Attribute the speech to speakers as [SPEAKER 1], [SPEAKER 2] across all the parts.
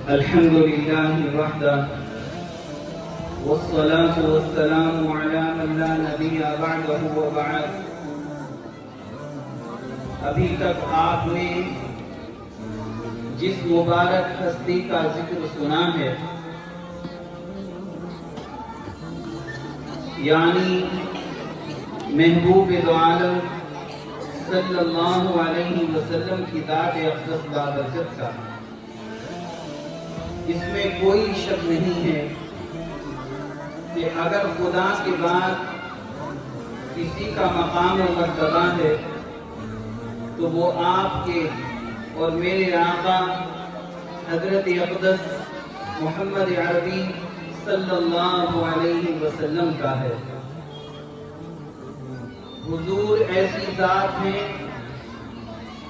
[SPEAKER 1] الحمد لله وحده والصلاة والسلام على من لا نبي بعده وبعد. ابھی تک آپ نے جس مبارک ہستی کا ذکر سنا ہے، یعنی محبوب دو عالم صلی اللہ علیہ وسلم کی ذات اقدس بابرکت کا، اس میں کوئی شک نہیں ہے کہ اگر خدا کے بعد کسی کا مقام و مرتبہ ہے تو وہ آپ کے اور میرے آقا حضرت اقدس محمد عربی صلی اللہ علیہ وسلم کا ہے. حضور ایسی ذات ہیں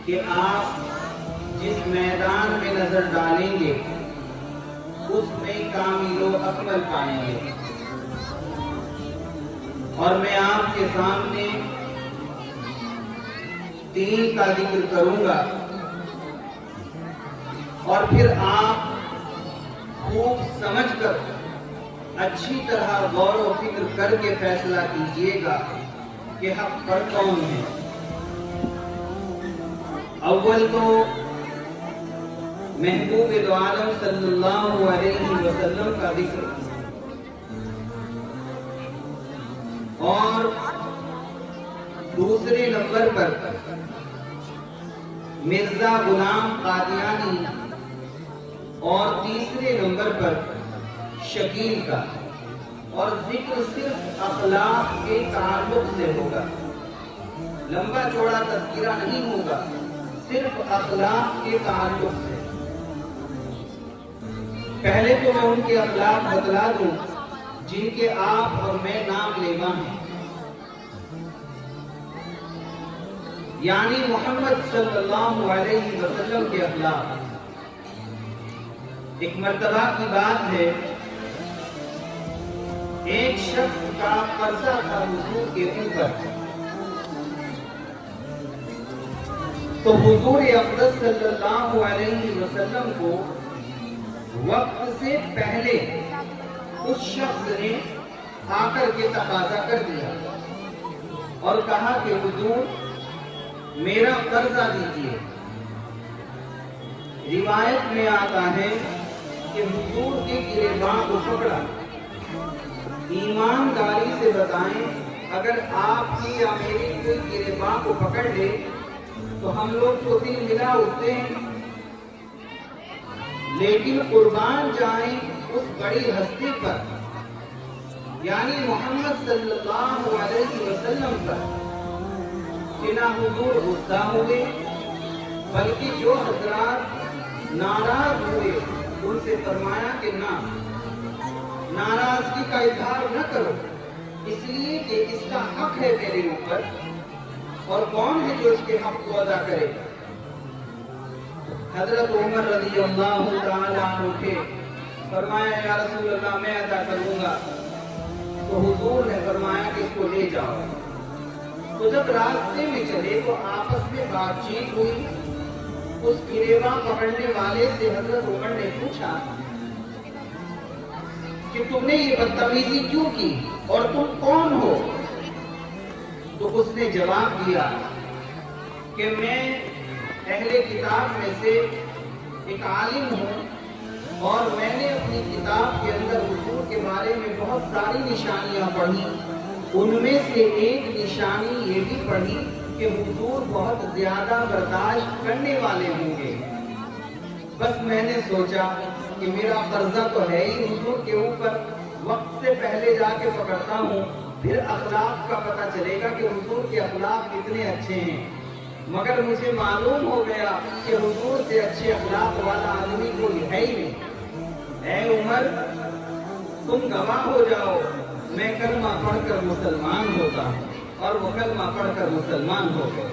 [SPEAKER 1] کہ آپ جس میدان میں نظر ڈالیں گے اس میں کامل و اکمل پائیں گے. اور میں آپ کے سامنے دین کا ذکر کروں گا اور پھر آپ خوب سمجھ کر اچھی طرح غور و فکر کر کے فیصلہ کیجئے گا کہ حق پر کون ہے. اول تو محبوب دو عالم صلی اللہ علیہ وسلم کا ذکر، اور دوسرے نمبر پر مرزا غلام قادیانی، اور تیسرے نمبر پر شکیل کا. اور ذکر صرف اخلاق کے تعلق سے ہوگا، لمبا چوڑا تذکرہ نہیں ہوگا، صرف اخلاق کے تعلق سے. پہلے تو میں ان کے اخلاق بتلا دوں جن کے آپ اور میں نام لیوا ہیں، یعنی محمد صلی اللہ علیہ وسلم کے اخلاق. ایک مرتبہ کی بات ہے، ایک شخص کا قرضہ تھا حضور کے اوپر، تو حضور اقدس صلی اللہ علیہ وسلم کو وقت سے پہلے اس شخص نے آ کر کے تقاضا کر دیا اور کہا کہ حضور میرا قرضہ دیجیے. روایت میں آتا ہے کہ حضور کے گریباں کو پکڑا. ایمانداری سے بتائیں، اگر آپ کی یا میری کوئی گریباں کو پکڑ لے تو ہم لوگ تو دل ملا اٹھتے ہیں، لیکن قربان جائیں اس بڑی ہستی پر، یعنی محمد صلی اللہ علیہ وسلم پر، کہ نہ حضور غصہ ہوئے بلکہ جو حضرات ناراض ہوئے ان سے فرمایا کہ نہ، ناراضگی کا اظہار نہ کرو، اس لیے کہ اس کا حق ہے میرے اوپر، اور کون ہے جو اس کے حق کو ادا کرے. حضرت عمر رضی اللہ تعالی عنہ تھے، فرمایا یا رسول اللہ میں ادا کروں گا. تو حضور نے فرمایا کہ اس کو لے جاؤ. تو جب راستے میں چلے تو آپس میں بات چیت ہوئی. اس گریباں پکڑنے والے سے حضرت عمر نے پوچھا کہ تم نے یہ بدتمیزی کیوں کی اور تم کون ہو؟ تو اس نے جواب دیا کہ میں اہل کتاب میں سے ایک عالم ہوں، اور میں نے اپنی کتاب کے اندر حضور کے بارے میں بہت ساری نشانیاں پڑھی. ان میں سے ایک نشانی یہ بھی پڑھی کہ حضور بہت زیادہ برداشت کرنے والے ہوں گے. بس میں نے سوچا کہ میرا قرضہ تو ہے ہی حضور کے اوپر، وقت سے پہلے جا کے پکڑتا ہوں، پھر اخلاق کا پتہ چلے گا کہ حضور کے اخلاق کتنے اچھے ہیں. مگر مجھے معلوم ہو گیا کہ حضور سے اچھے اخلاق والا آدمی کوئی ہے ہی نہیں. اے عمر تم گواہ ہو جاؤ، میں کلمہ پڑھ کر مسلمان ہوتا ہوں. اور وہ کلمہ پڑھ کر مسلمان ہو گئے.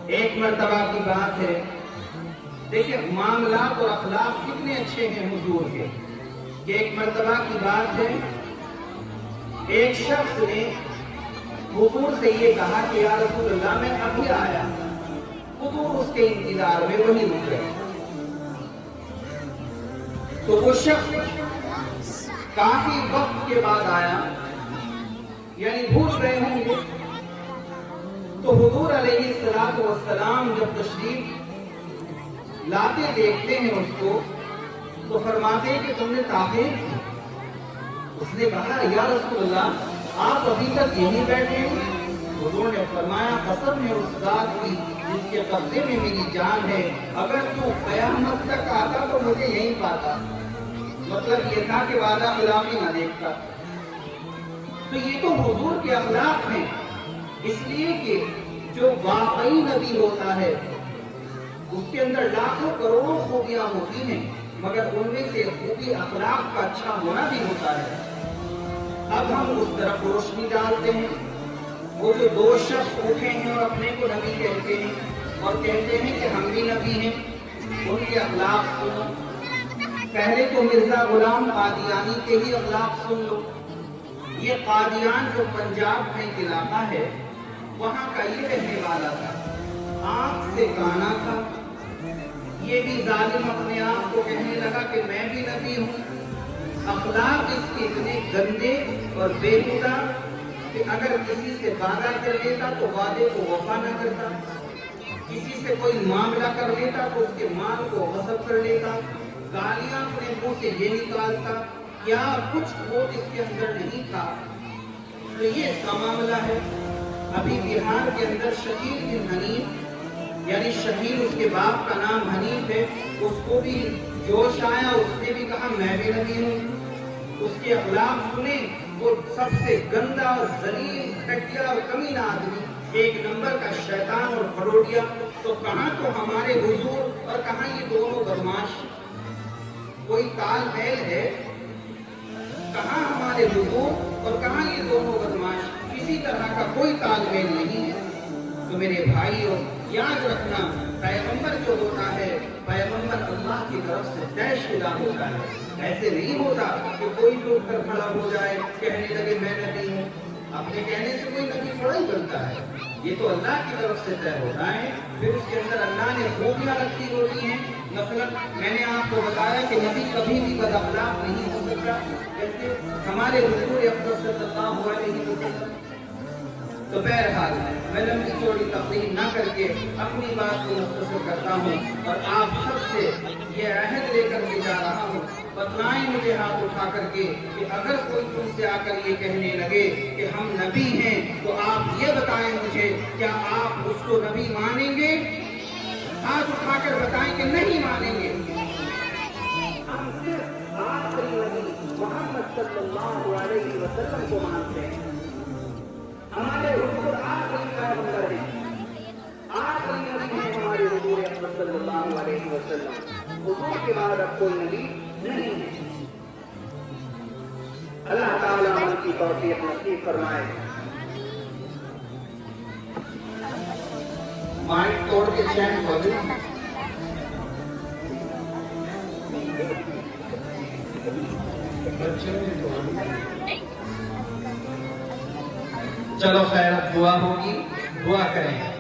[SPEAKER 1] ایک مرتبہ کی بات ہے، دیکھیں معاملات اور اخلاق کتنے اچھے ہیں حضور کے. کہ ایک مرتبہ کی بات ہے، ایک شخص نے حضور سے یہ کہا کہ یا رسول اللہ میں ابھی آیا. حضور اس کے انتظار میں وہیں رک گئے. تو وہ شخص کافی وقت کے بعد آیا، یعنی بھول رہے ہوں گے. تو حضور علیہ الصلوۃ والسلام جب تشریف لاتے دیکھتے ہیں اس کو تو فرماتے ہیں کہ تم نے تاخیر کی. اس نے کہا یا رسول اللہ آپ ابھی تک یہیں بیٹھے ہیں. حضور نے فرمایا قسم ہے اس ذات کی جس کے قبضے میں میری جان ہے، اگر تو قیامت تک آتا تو مجھے یہیں پاتا. مطلب یہ تھا کہ وعدہ خلافی نہ دیکھتا. تو یہ تو حضور کے اخلاق ہیں، اس لیے کہ جو واقعی نبی ہوتا ہے اس کے اندر لاکھوں کروڑوں خوبیاں ہوتی ہیں، مگر ان میں سے خوبی اخلاق کا اچھا ہونا بھی ہوتا ہے. اب ہم اس طرف روشنی ڈالتے ہیں. وہ جو دو شخص اٹھے ہیں اور اپنے کو نبی کہتے ہیں اور کہتے ہیں کہ ہم بھی نبی ہیں، ان کے اخلاق سنو. پہلے تو مرزا غلام قادیانی کے ہی اخلاق سن لو. یہ قادیان جو پنجاب میں علاقہ ہے وہاں کا یہ رہنے والا تھا، آنکھ سے کانا تھا. یہ بھی ظالم اپنے آپ کو کہنے لگا کہ میں بھی نبی ہوں. اخلاق اس کے اتنے گندے اور بےہودہ کہ اگر کسی سے وعدہ کر لیتا تو وعدے کو وفا نہ کرتا، کسی سے کوئی معاملہ کر لیتا تو اس کے مال کو غصب کر لیتا، گالیاں اپنے منہ سے یہ نکالتا، کیا کچھ کھوٹ اس کے اندر نہیں تھا. تو یہ اس کا معاملہ ہے. ابھی بہار کے اندر شکیل بن حنیف، یعنی شکیل اس کے باپ کا نام حنیف ہے، اس کو بھی جوش آیا، اس نے بھی کہا میں بھی نبی ہوں. اس کے اخلاق سنیں، وہ سب سے گندا اور ذلیل گھٹیا اور کمینہ آدمی، ایک نمبر کا شیطان اور فروڈیا. تو کہاں تو ہمارے حضور اور کہاں یہ دونوں بدماش. کوئی تال میل ہے؟ کہاں ہمارے حضور اور کہاں یہ دونوں بدماش؟ کسی طرح کا کوئی تال میل نہیں ہے. تو میرے بھائیوں یاد رکھنا، پیغمبر جو ہوتا ہے پیغمبر اللہ کی طرف سے طے شدہ ہوتا ہے. ایسے نہیں ہوتا کہ کوئی اٹھ کر کھڑا ہو جائے کہنے لگے میں نبی ہوں. اپنے کہنے سے کوئی نبی تھوڑا ہی بنتا ہے. یہ تو اللہ کی طرف سے طے ہوتا ہے. پھر اس کے اندر اللہ نے خوبیاں رکھی ہوتی ہیں. مثلا میں نے آپ کو بتایا کہ نبی کبھی بھی بد اخلاق نہیں ہو سکتا، جیسے ہمارے حضور افضل صلی اللہ علیہ وسلم. تو بہرحال میں لمبی چوڑی تقریر نہ کر کے اپنی بات کو مختصر کرتا ہوں اور آپ سب سے یہ عہد لے کر کے جا رہا ہوں، بتلائیں مجھے ہاتھ اٹھا کر کے کہ اگر کوئی تم سے آ کر یہ کہنے لگے کہ ہم نبی ہیں تو آپ یہ بتائیں مجھے کیا آپ اس کو نبی مانیں گے؟ ہاتھ اٹھا کر بتائیں کہ نہیں مانیں گے. ہم صرف آخری نبی محمد صلی اللہ علیہ وسلم کو مانتے ہیں. ہمارے حضور آخری پیغمبر ہیں، آخری نبی ہیں ہمارے حضور اکرم صلی اللہ علیہ وسلم. حضور کے بعد اب کوئی نبی نہیں ہے. اللہ تعالیٰ ہم کی توفیق نصیب فرمائے. مائک توڑ کے چین ہو جائے. چلو خیر اب دعا ہوگی، دعا کریں.